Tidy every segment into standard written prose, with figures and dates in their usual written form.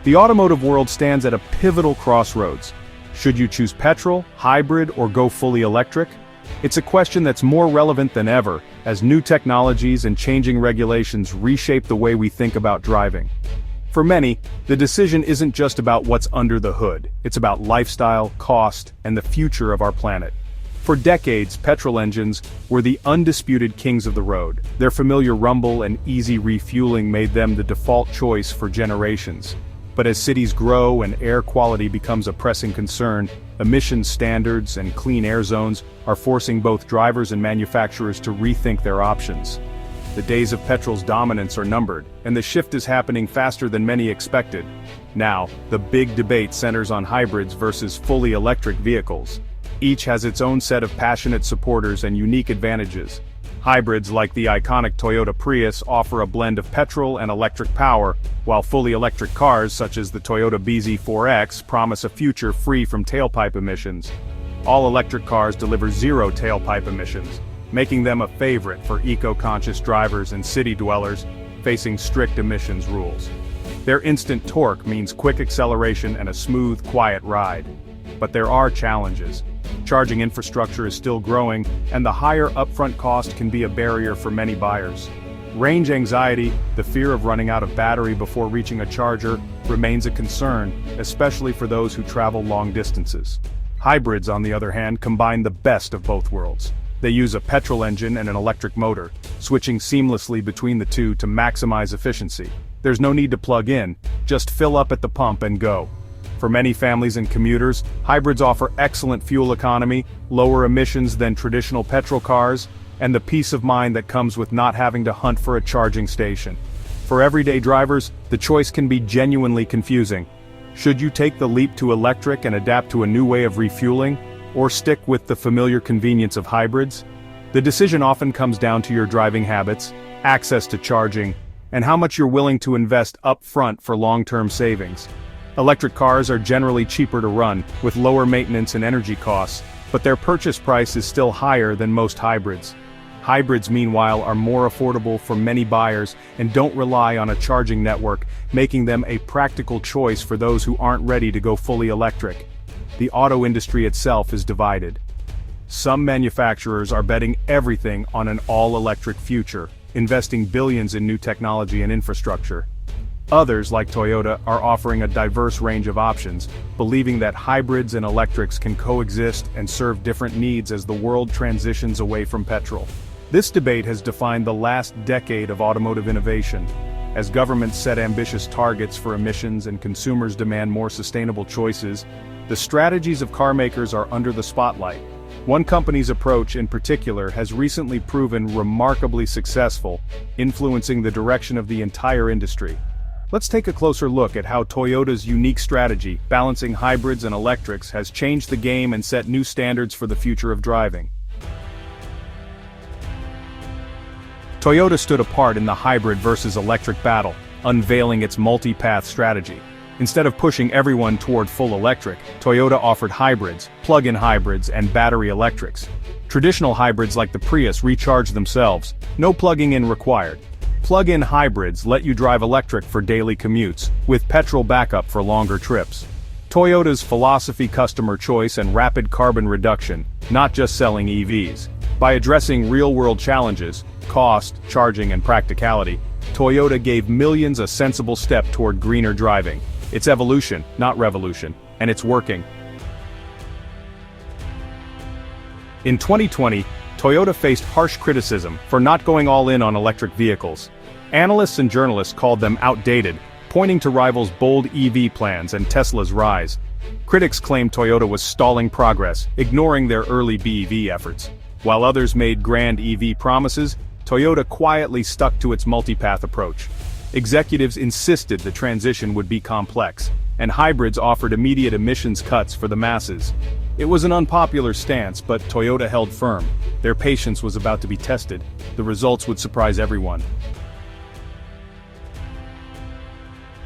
The automotive world stands at a pivotal crossroads. Should you choose petrol, hybrid, or go fully electric? It's a question that's more relevant than ever, as new technologies and changing regulations reshape the way we think about driving. For many, the decision isn't just about what's under the hood, it's about lifestyle, cost, and the future of our planet. For decades, petrol engines were the undisputed kings of the road. Their familiar rumble and easy refueling made them the default choice for generations. But as cities grow and air quality becomes a pressing concern, emissions standards and clean air zones are forcing both drivers and manufacturers to rethink their options. The days of petrol's dominance are numbered, and the shift is happening faster than many expected. Now, the big debate centers on hybrids versus fully electric vehicles. Each has its own set of passionate supporters and unique advantages. Hybrids like the iconic Toyota Prius offer a blend of petrol and electric power, while fully electric cars such as the Toyota BZ4X promise a future free from tailpipe emissions. All electric cars deliver zero tailpipe emissions, making them a favorite for eco-conscious drivers and city dwellers facing strict emissions rules. Their instant torque means quick acceleration and a smooth, quiet ride. But there are challenges. Charging infrastructure is still growing, and the higher upfront cost can be a barrier for many buyers. Range anxiety, the fear of running out of battery before reaching a charger, remains a concern, especially for those who travel long distances. Hybrids, on the other hand, combine the best of both worlds. They use a petrol engine and an electric motor, switching seamlessly between the two to maximize efficiency. There's no need to plug in, just fill up at the pump and go. For many families and commuters, hybrids offer excellent fuel economy, lower emissions than traditional petrol cars, and the peace of mind that comes with not having to hunt for a charging station. For everyday drivers, the choice can be genuinely confusing. Should you take the leap to electric and adapt to a new way of refueling, or stick with the familiar convenience of hybrids? The decision often comes down to your driving habits, access to charging, and how much you're willing to invest up front for long-term savings. Electric cars are generally cheaper to run, with lower maintenance and energy costs, but their purchase price is still higher than most hybrids. Hybrids, meanwhile, are more affordable for many buyers and don't rely on a charging network, making them a practical choice for those who aren't ready to go fully electric. The auto industry itself is divided. Some manufacturers are betting everything on an all-electric future, investing billions in new technology and infrastructure. Others, like Toyota, are offering a diverse range of options, believing that hybrids and electrics can coexist and serve different needs as the world transitions away from petrol. This debate has defined the last decade of automotive innovation. As governments set ambitious targets for emissions and consumers demand more sustainable choices, the strategies of car makers are under the spotlight. One company's approach in particular has recently proven remarkably successful, influencing the direction of the entire industry. Let's take a closer look at how Toyota's unique strategy, balancing hybrids and electrics, has changed the game and set new standards for the future of driving. Toyota stood apart in the hybrid versus electric battle, unveiling its multi-path strategy. Instead of pushing everyone toward full electric, Toyota offered hybrids, plug-in hybrids, and battery electrics. Traditional hybrids like the Prius recharge themselves, no plugging in required. Plug-in hybrids let you drive electric for daily commutes, with petrol backup for longer trips. Toyota's philosophy: customer choice and rapid carbon reduction, not just selling EVs. By addressing real-world challenges, cost, charging, and practicality, Toyota gave millions a sensible step toward greener driving. It's evolution, not revolution, and it's working. In 2020, Toyota faced harsh criticism for not going all in on electric vehicles. Analysts and journalists called them outdated, pointing to rivals' bold EV plans and Tesla's rise. Critics claimed Toyota was stalling progress, ignoring their early BEV efforts. While others made grand EV promises, Toyota quietly stuck to its multipath approach. Executives insisted the transition would be complex, and hybrids offered immediate emissions cuts for the masses. It was an unpopular stance, but Toyota held firm. Their patience was about to be tested. The results would surprise everyone.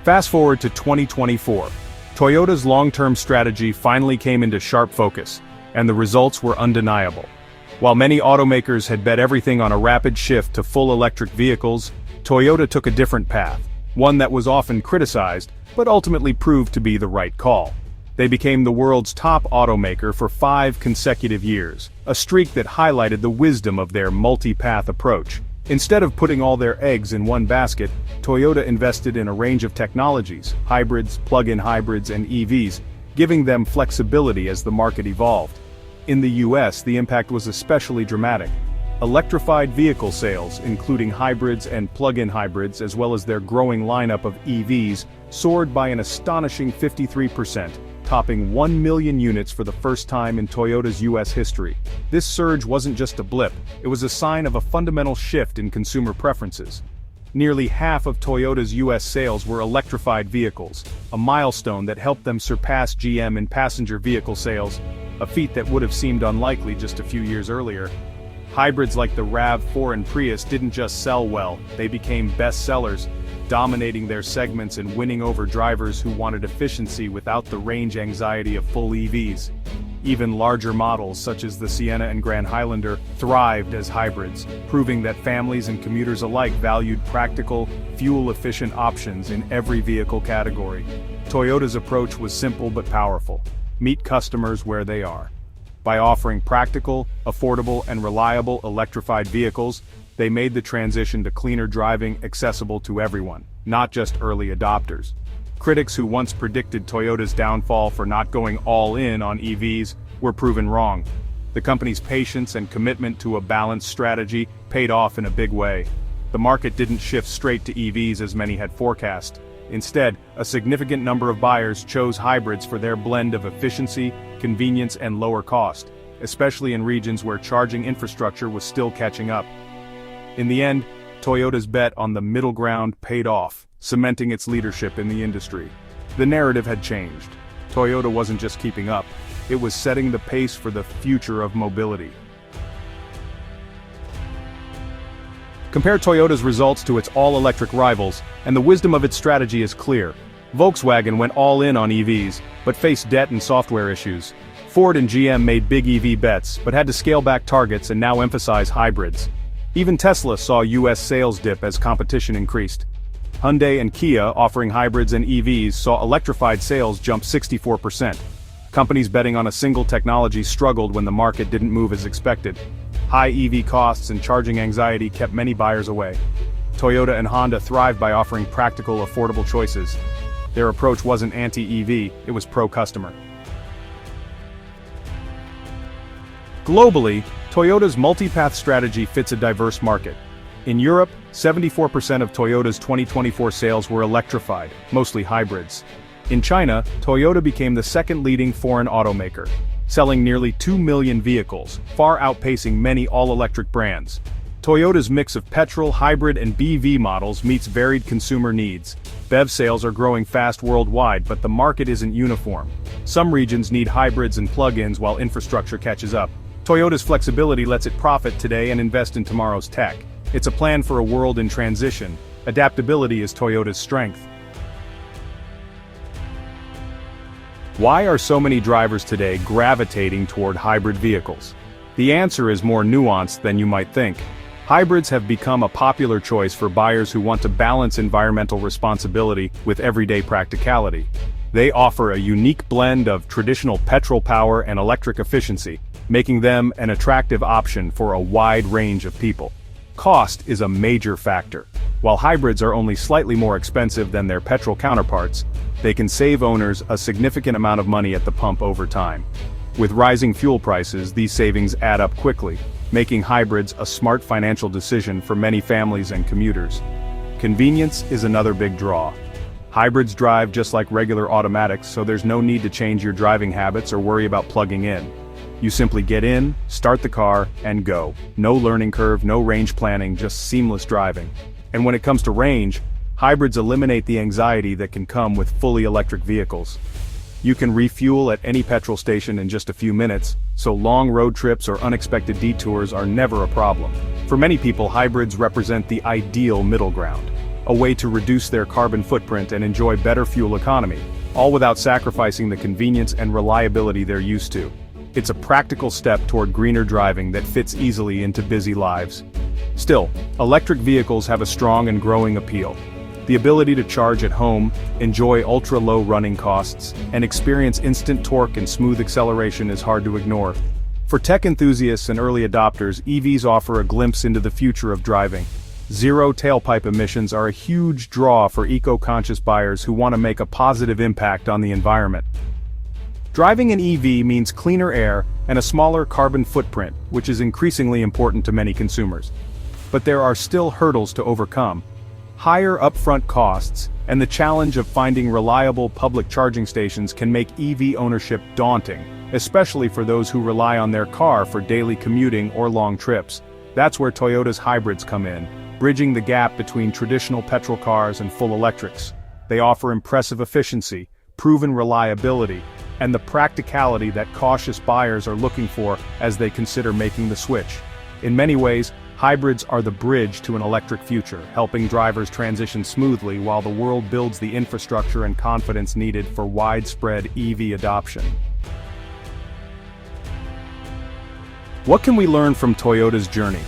Fast forward to 2024. Toyota's long-term strategy finally came into sharp focus, and the results were undeniable. While many automakers had bet everything on a rapid shift to full electric vehicles, Toyota took a different path. one that was often criticized, but ultimately proved to be the right call. They became the world's top automaker for 5 consecutive years, a streak that highlighted the wisdom of their multi-path approach. Instead of putting all their eggs in one basket, Toyota invested in a range of technologies, hybrids, plug-in hybrids, and EVs, giving them flexibility as the market evolved. In the US, the impact was especially dramatic. Electrified vehicle sales, including hybrids and plug-in hybrids as well as their growing lineup of EVs, soared by an astonishing 53%, topping 1 million units for the first time in Toyota's US history. This surge wasn't just a blip, it was a sign of a fundamental shift in consumer preferences. Nearly half of Toyota's US sales were electrified vehicles, a milestone that helped them surpass GM in passenger vehicle sales, a feat that would have seemed unlikely just a few years earlier. Hybrids like the RAV4 and Prius didn't just sell well, they became bestsellers, dominating their segments and winning over drivers who wanted efficiency without the range anxiety of full EVs. Even larger models such as the Sienna and Grand Highlander thrived as hybrids, proving that families and commuters alike valued practical, fuel-efficient options in every vehicle category. Toyota's approach was simple but powerful: meet customers where they are. By offering practical, affordable, and reliable electrified vehicles, they made the transition to cleaner driving accessible to everyone, not just early adopters. Critics who once predicted Toyota's downfall for not going all in on EVs were proven wrong. The company's patience and commitment to a balanced strategy paid off in a big way. The market didn't shift straight to EVs as many had forecast. Instead, a significant number of buyers chose hybrids for their blend of efficiency, convenience, and lower cost, especially in regions where charging infrastructure was still catching up. In the end, Toyota's bet on the middle ground paid off, cementing its leadership in the industry. The narrative had changed. Toyota wasn't just keeping up, it was setting the pace for the future of mobility. Compare Toyota's results to its all-electric rivals, and the wisdom of its strategy is clear. Volkswagen went all in on EVs, but faced debt and software issues. Ford and GM made big EV bets, but had to scale back targets and now emphasize hybrids. Even Tesla saw US sales dip as competition increased. Hyundai and Kia, offering hybrids and EVs, saw electrified sales jump 64%. Companies betting on a single technology struggled when the market didn't move as expected. High EV costs and charging anxiety kept many buyers away. Toyota and Honda thrived by offering practical, affordable choices. Their approach wasn't anti-EV, it was pro-customer. Globally, Toyota's multi-path strategy fits a diverse market. In Europe, 74% of Toyota's 2024 sales were electrified, mostly hybrids. In China, Toyota became the second leading foreign automaker, selling nearly 2 million vehicles, far outpacing many all-electric brands. Toyota's mix of petrol, hybrid, and BEV models meets varied consumer needs. BEV sales are growing fast worldwide, but the market isn't uniform. Some regions need hybrids and plug-ins while infrastructure catches up. Toyota's flexibility lets it profit today and invest in tomorrow's tech. It's a plan for a world in transition. Adaptability is Toyota's strength. Why are so many drivers today gravitating toward hybrid vehicles? The answer is more nuanced than you might think. Hybrids have become a popular choice for buyers who want to balance environmental responsibility with everyday practicality. They offer a unique blend of traditional petrol power and electric efficiency, making them an attractive option for a wide range of people. Cost is a major factor. While hybrids are only slightly more expensive than their petrol counterparts, they can save owners a significant amount of money at the pump over time. With rising fuel prices, these savings add up quickly, making hybrids a smart financial decision for many families and commuters. Convenience is another big draw. Hybrids drive just like regular automatics, so there's no need to change your driving habits or worry about plugging in. You simply get in, start the car, and go. No learning curve, no range planning, just seamless driving. And when it comes to range, hybrids eliminate the anxiety that can come with fully electric vehicles. You can refuel at any petrol station in just a few minutes, so long road trips or unexpected detours are never a problem. For many people, hybrids represent the ideal middle ground, a way to reduce their carbon footprint and enjoy better fuel economy, all without sacrificing the convenience and reliability they're used to. It's a practical step toward greener driving that fits easily into busy lives. Still, electric vehicles have a strong and growing appeal. The ability to charge at home, enjoy ultra-low running costs, and experience instant torque and smooth acceleration is hard to ignore. For tech enthusiasts and early adopters, EVs offer a glimpse into the future of driving. Zero tailpipe emissions are a huge draw for eco-conscious buyers who want to make a positive impact on the environment. Driving an EV means cleaner air and a smaller carbon footprint, which is increasingly important to many consumers. But there are still hurdles to overcome. Higher upfront costs and the challenge of finding reliable public charging stations can make EV ownership daunting, especially for those who rely on their car for daily commuting or long trips. That's where Toyota's hybrids come in, bridging the gap between traditional petrol cars and full electrics. They offer impressive efficiency, proven reliability, and the practicality that cautious buyers are looking for as they consider making the switch. In many ways, hybrids are the bridge to an electric future, helping drivers transition smoothly while the world builds the infrastructure and confidence needed for widespread EV adoption. What can we learn from Toyota's journey?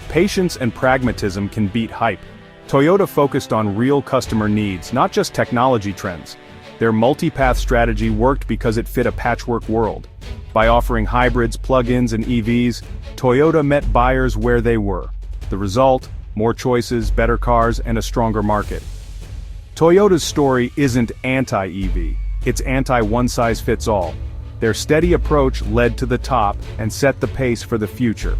Patience and pragmatism can beat hype. Toyota focused on real customer needs, not just technology trends. Their multi-path strategy worked because it fit a patchwork world. By offering hybrids, plug-ins, and EVs, Toyota met buyers where they were. The result: more choices, better cars, and a stronger market. Toyota's story isn't anti-EV, it's anti-one-size-fits-all. Their steady approach led to the top and set the pace for the future.